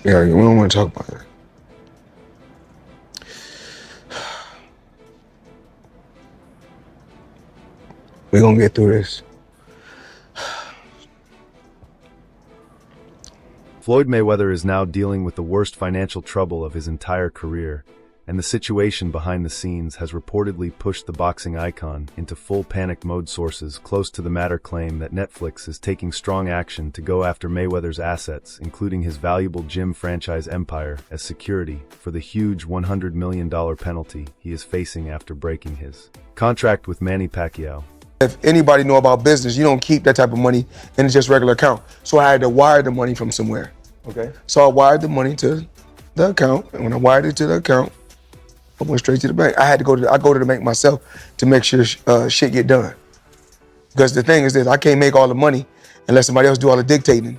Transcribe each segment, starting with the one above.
Yeah, we don't want to talk about that. We're gonna get through this. Floyd Mayweather is now dealing with the worst financial trouble of his entire career, and the situation behind the scenes has reportedly pushed the boxing icon into full panic mode. Sources close to the matter claim that Netflix is taking strong action to go after Mayweather's assets, including his valuable gym franchise empire, as security for the huge $100 million penalty he is facing after breaking his contract with Manny Pacquiao. If anybody know about business, you don't keep that type of money in just regular account. So I had to wire the money from somewhere. Okay. So I wired the money to the account, and when I wired it to the account, I went straight to the bank. I go to the bank myself to make sure shit get done. Because the thing is this, I can't make all the money unless somebody else do all the dictating.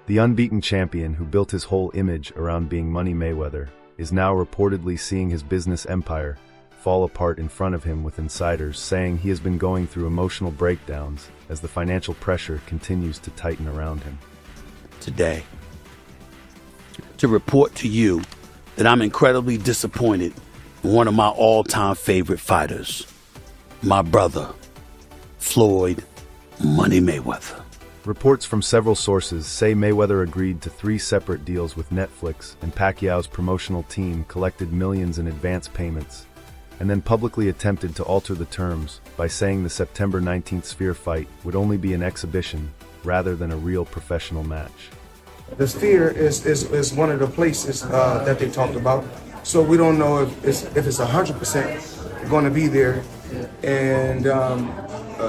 The unbeaten champion who built his whole image around being Money Mayweather is now reportedly seeing his business empire fall apart in front of him, with insiders saying he has been going through emotional breakdowns as the financial pressure continues to tighten around him. Today, to report to you that I'm incredibly disappointed in one of my all-time favorite fighters, my brother, Floyd Money Mayweather. Reports from several sources say Mayweather agreed to 3 separate deals with Netflix, and Pacquiao's promotional team collected millions in advance payments, and then publicly attempted to alter the terms by saying the September 19th Sphere fight would only be an exhibition rather than a real professional match. The Sphere is one of the places that they talked about. So we don't know if it's 100% going to be there. And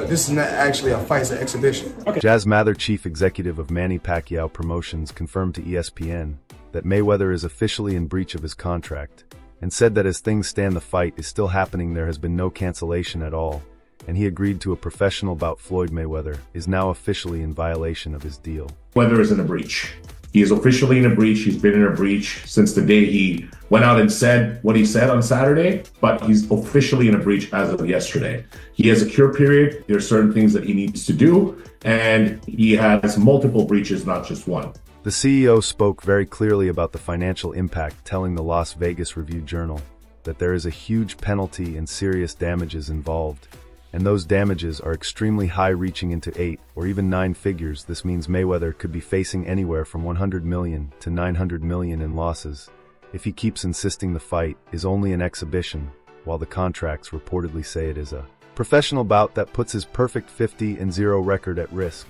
this is not actually a fight, it's an exhibition. Okay. Jazz Mather, chief executive of Manny Pacquiao Promotions, confirmed to ESPN that Mayweather is officially in breach of his contract, and said that as things stand, the fight is still happening. There has been no cancellation at all, and he agreed to a professional bout. Floyd Mayweather is now officially in violation of his deal. Mayweather is in a breach. He is officially in a breach. He's been in a breach since the day he went out and said what he said on Saturday, but he's officially in a breach as of yesterday. He has a cure period. There are certain things that he needs to do, and he has multiple breaches, not just one. The CEO spoke very clearly about the financial impact, telling the Las Vegas Review-Journal that there is a huge penalty and serious damages involved, and those damages are extremely high, reaching into 8 or even 9 figures. This means Mayweather could be facing anywhere from 100 million to 900 million in losses if he keeps insisting the fight is only an exhibition, while the contracts reportedly say it is a professional bout that puts his perfect 50-0 record at risk.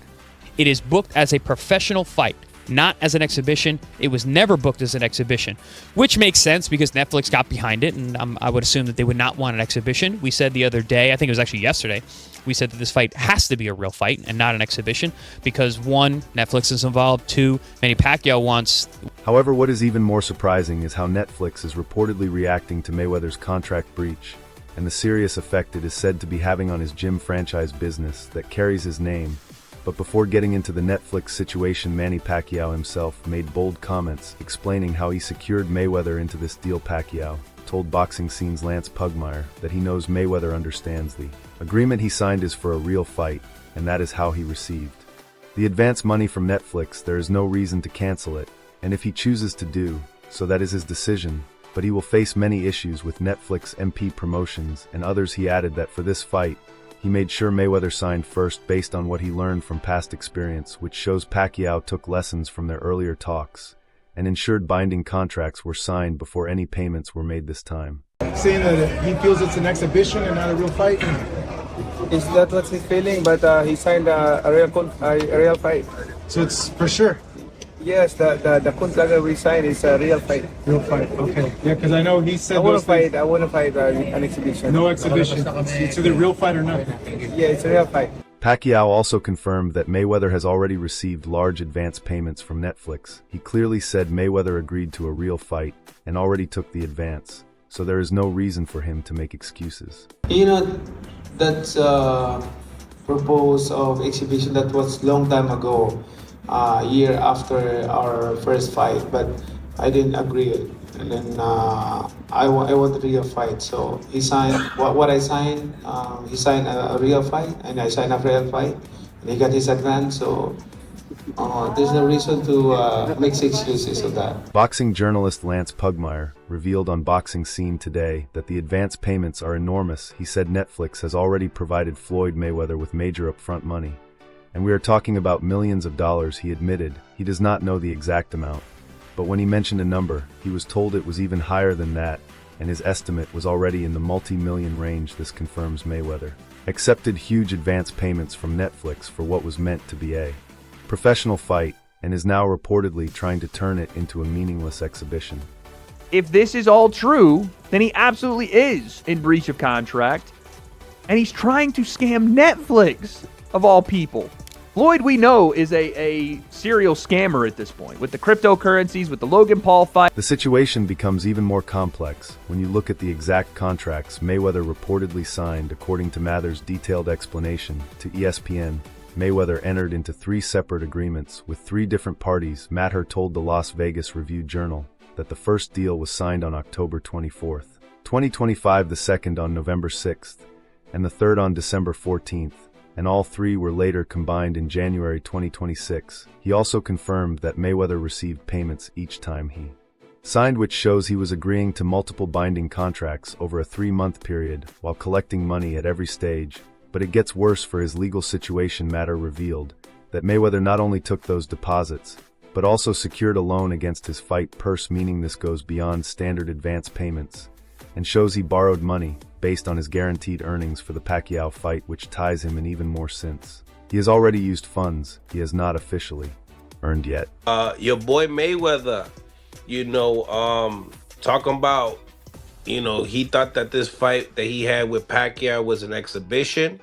It is booked as a professional fight, not as an exhibition. It was never booked as an exhibition, which makes sense because Netflix got behind it, and I would assume that they would not want an exhibition. We said the other day, I think it was actually yesterday, we said that this fight has to be a real fight and not an exhibition because 1, Netflix is involved, 2, Manny Pacquiao wants. However, what is even more surprising is how Netflix is reportedly reacting to Mayweather's contract breach and the serious effect it is said to be having on his gym franchise business that carries his name. But before getting into the Netflix situation, Manny Pacquiao himself made bold comments explaining how he secured Mayweather into this deal. Pacquiao told Boxing Scene's Lance Pugmire that he knows Mayweather understands the agreement he signed is for a real fight, and that is how he received the advance money from Netflix. There is no reason to cancel it, and if he chooses to do so, that is his decision, but he will face many issues with Netflix MP Promotions and others. He added that for this fight, he made sure Mayweather signed first based on what he learned from past experience, which shows Pacquiao took lessons from their earlier talks and ensured binding contracts were signed before any payments were made this time. Saying that he feels it's an exhibition and not a real fight? Is that what he's feeling? But he signed a real fight. So it's for sure? Yes, the contract that we signed is a real fight. Real fight, okay. Yeah, because I know he said I want to fight an exhibition. No exhibition. It's either real fight or not. Yeah, it's a real fight. Pacquiao also confirmed that Mayweather has already received large advance payments from Netflix. He clearly said Mayweather agreed to a real fight and already took the advance, so there is no reason for him to make excuses. You know, that's proposed of exhibition that was long time ago, year after our first fight, but I didn't agree. And then I want a real fight. So he signed what I signed. He signed a real fight, and I signed a real fight. And he got his advance. So There's no reason to make excuses of that. Boxing journalist Lance Pugmire revealed on Boxing Scene today that the advance payments are enormous. He said Netflix has already provided Floyd Mayweather with major upfront money. And we are talking about millions of dollars. He admitted he does not know the exact amount. But when he mentioned a number, he was told it was even higher than that, and his estimate was already in the multi-million range. This confirms Mayweather accepted huge advance payments from Netflix for what was meant to be a professional fight, and is now reportedly trying to turn it into a meaningless exhibition. If this is all true, then he absolutely is in breach of contract, and he's trying to scam Netflix, of all people. Floyd, we know, is a serial scammer at this point, with the cryptocurrencies, with the Logan Paul fight. The situation becomes even more complex when you look at the exact contracts Mayweather reportedly signed. According to Mather's detailed explanation to ESPN, Mayweather entered into 3 separate agreements with 3 different parties. Mather told the Las Vegas Review-Journal that the first deal was signed on October 24th, 2025, the second on November 6th, and the third on December 14th. And all 3 were later combined in January 2026. He also confirmed that Mayweather received payments each time he signed, which shows he was agreeing to multiple binding contracts over a 3-month period while collecting money at every stage. But it gets worse for his legal situation. Mather revealed that Mayweather not only took those deposits, but also secured a loan against his fight purse, meaning this goes beyond standard advance payments and shows he borrowed money based on his guaranteed earnings for the Pacquiao fight, which ties him in even more since he has already used funds he has not officially earned yet. Your boy Mayweather, talking about, he thought that this fight that he had with Pacquiao was an exhibition.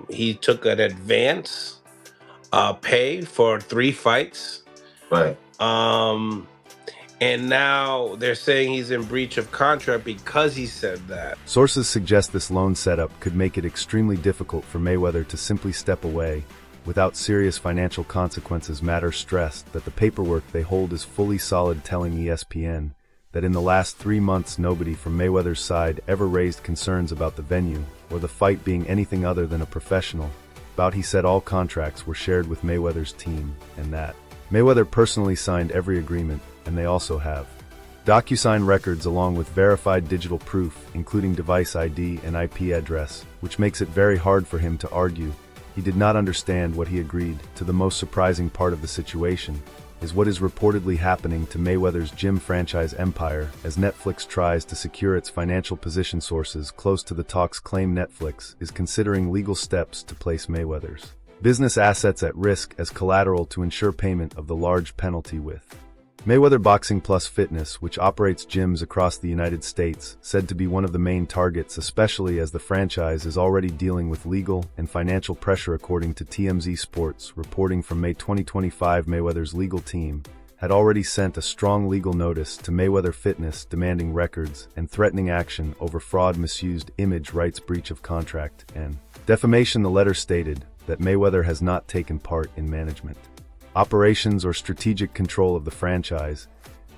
He took an advance pay for 3 fights. Right. And now they're saying he's in breach of contract because he said that. Sources suggest this loan setup could make it extremely difficult for Mayweather to simply step away without serious financial consequences. Mather stressed that the paperwork they hold is fully solid, telling ESPN that in the last 3 months nobody from Mayweather's side ever raised concerns about the venue or the fight being anything other than a professional bout. He said all contracts were shared with Mayweather's team and that Mayweather personally signed every agreement, and they also have DocuSign records along with verified digital proof, including device ID and IP address, which makes it very hard for him to argue he did not understand what he agreed to. The most surprising part of the situation is what is reportedly happening to Mayweather's gym franchise empire as Netflix tries to secure its financial position. Sources close to the talks claim Netflix is considering legal steps to place Mayweather's business assets at risk as collateral to ensure payment of the large penalty. With Mayweather Boxing Plus Fitness, which operates gyms across the United States, said to be one of the main targets, especially as the franchise is already dealing with legal and financial pressure. According to TMZ Sports, reporting from May 2025, Mayweather's legal team had already sent a strong legal notice to Mayweather Fitness demanding records and threatening action over fraud, misused image rights, breach of contract, and defamation. The letter stated that Mayweather has not taken part in management, operations, or strategic control of the franchise,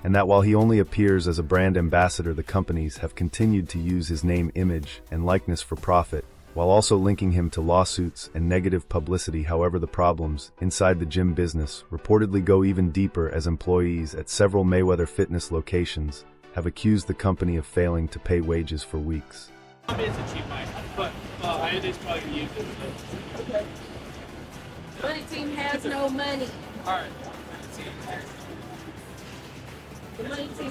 and that while he only appears as a brand ambassador, the companies have continued to use his name, image, and likeness for profit, while also linking him to lawsuits and negative publicity. However, the problems inside the gym business reportedly go even deeper, as employees at several Mayweather Fitness locations have accused the company of failing to pay wages for weeks. It's a cheap mic, but I just probably gonna use it. Okay. Money team has no money. All right. The money team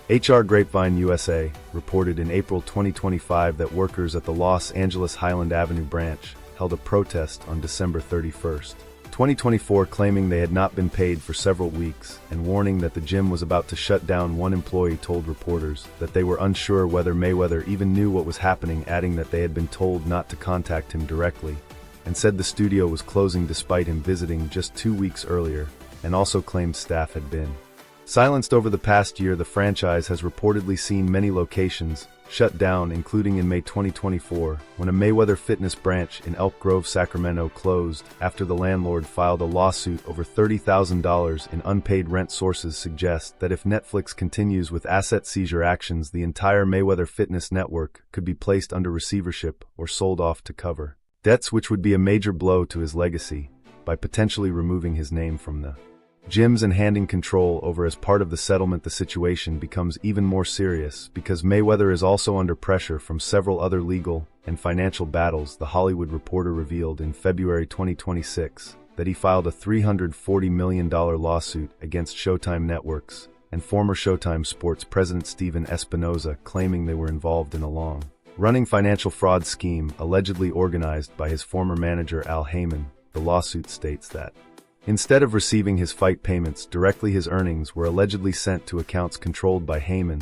HR Grapevine USA reported in April 2025 that workers at the Los Angeles Highland Avenue branch held a protest on December 31st, 2024, claiming they had not been paid for several weeks and warning that the gym was about to shut down. One employee told reporters that they were unsure whether Mayweather even knew what was happening, adding that they had been told not to contact him directly, and said the studio was closing despite him visiting just 2 weeks earlier, and also claimed staff had been silenced. Over the past year, the franchise has reportedly seen many locations shut down, including in May 2024, when a Mayweather fitness branch in Elk Grove, Sacramento closed after the landlord filed a lawsuit over $30,000 in unpaid rent. Sources suggest that if Netflix continues with asset seizure actions, the entire Mayweather fitness network could be placed under receivership or sold off to cover debts, which would be a major blow to his legacy by potentially removing his name from the gyms and handing control over. As part of the settlement, the situation becomes even more serious because Mayweather is also under pressure from several other legal and financial battles. The Hollywood Reporter revealed in February 2026 that he filed a $340 million lawsuit against Showtime Networks and former Showtime Sports president Steven Espinoza, claiming they were involved in a long-running financial fraud scheme allegedly organized by his former manager Al Heyman. The lawsuit states that instead of receiving his fight payments directly, his earnings were allegedly sent to accounts controlled by Heyman,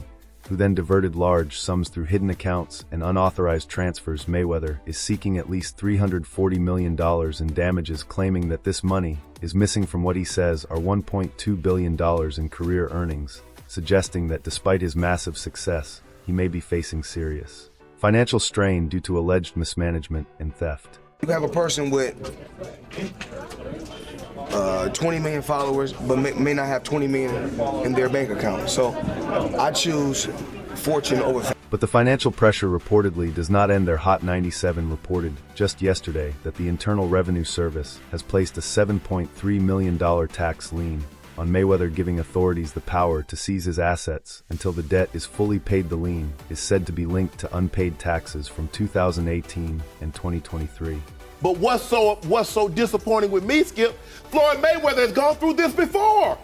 who then diverted large sums through hidden accounts and unauthorized transfers. Mayweather is seeking at least $340 million in damages, claiming that this money is missing from what he says are $1.2 billion in career earnings, suggesting that despite his massive success, he may be facing serious financial strain due to alleged mismanagement and theft. You have a person with 20 million followers, but may not have 20 million in their bank account. So I choose fortune over fame. But the financial pressure reportedly does not end there. Hot 97 reported just yesterday that the Internal Revenue Service has placed a $7.3 million tax lien on Mayweather, giving authorities the power to seize his assets until the debt is fully paid. The lien is said to be linked to unpaid taxes from 2018 and 2023. But what's so disappointing with me, Skip, Floyd Mayweather has gone through this before.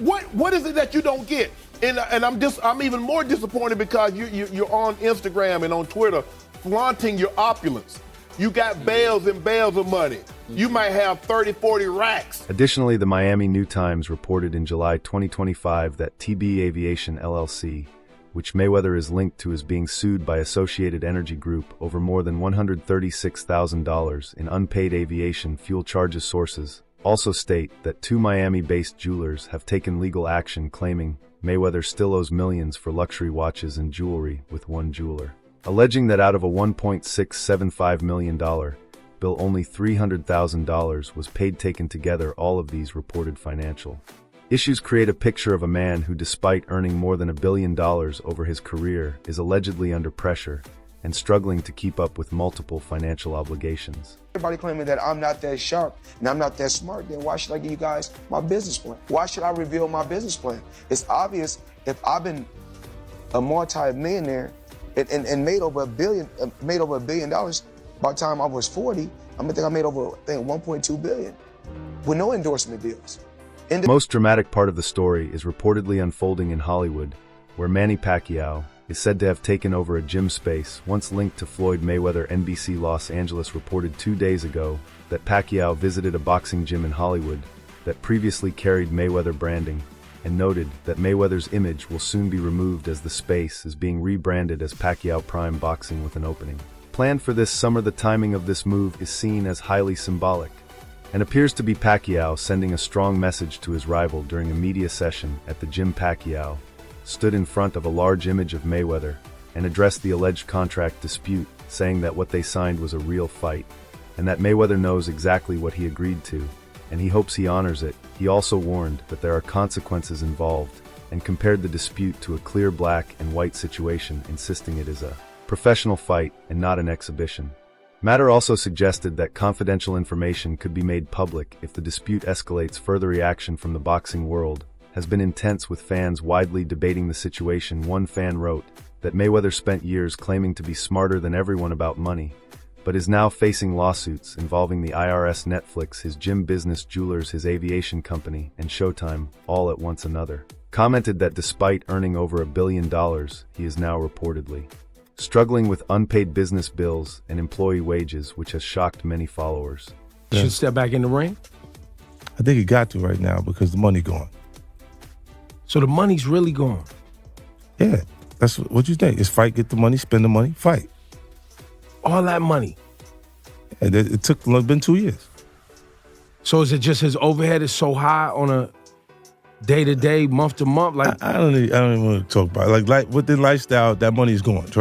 What is it that you don't get? And I'm even more disappointed because you're on Instagram and on Twitter flaunting your opulence. You got bales and bales of money. You might have 30, 40 racks. Additionally, the Miami New Times reported in July 2025 that TB Aviation LLC, which Mayweather is linked to, is being sued by Associated Energy Group over more than $136,000 in unpaid aviation fuel charges. Sources also state that two Miami-based jewelers have taken legal action, claiming Mayweather still owes millions for luxury watches and jewelry, with one jeweler alleging that out of a $1.675 million bill, only $300,000 was paid. Taken together, all of these reported financial issues create a picture of a man who, despite earning more than $1 billion over his career, is allegedly under pressure and struggling to keep up with multiple financial obligations. Everybody claiming that I'm not that sharp and I'm not that smart, then why should I give you guys my business plan? Why should I reveal my business plan? It's obvious. If I've been a multi-millionaire and made over $1 billion by the time I was 40, I think I made over $1.2 billion with no endorsement deals. The most dramatic part of the story is reportedly unfolding in Hollywood, where Manny Pacquiao is said to have taken over a gym space once linked to Floyd Mayweather. NBC Los Angeles reported 2 days ago that Pacquiao visited a boxing gym in Hollywood that previously carried Mayweather branding, and noted that Mayweather's image will soon be removed as the space is being rebranded as Pacquiao Prime Boxing, with an opening planned for this summer. The timing of this move is seen as highly symbolic and appears to be Pacquiao sending a strong message to his rival. During a media session at the gym, Pacquiao stood in front of a large image of Mayweather and addressed the alleged contract dispute, saying that what they signed was a real fight and that Mayweather knows exactly what he agreed to and he hopes he honors it. He also warned that there are consequences involved and compared the dispute to a clear black and white situation, insisting it is a professional fight and not an exhibition. Matter also suggested that confidential information could be made public if the dispute escalates. Further reaction from the boxing world has been intense, with fans widely debating the situation. One fan wrote that Mayweather spent years claiming to be smarter than everyone about money, but is now facing lawsuits involving the IRS, Netflix, his gym business, jewelers, his aviation company, and Showtime, all at once. Another commented that despite earning over $1 billion, he is now reportedly struggling with unpaid business bills and employee wages, which has shocked many followers. Should step back in the ring? I think he got to right now because the money gone. So the money's really gone? Yeah, that's what you think. It's fight, get the money, spend the money, fight. All that money? Yeah, it took been 2 years. So is it just his overhead is so high on a day to day, month to month. Like I don't even want to talk about it. Like with the lifestyle, that money is going. Trust.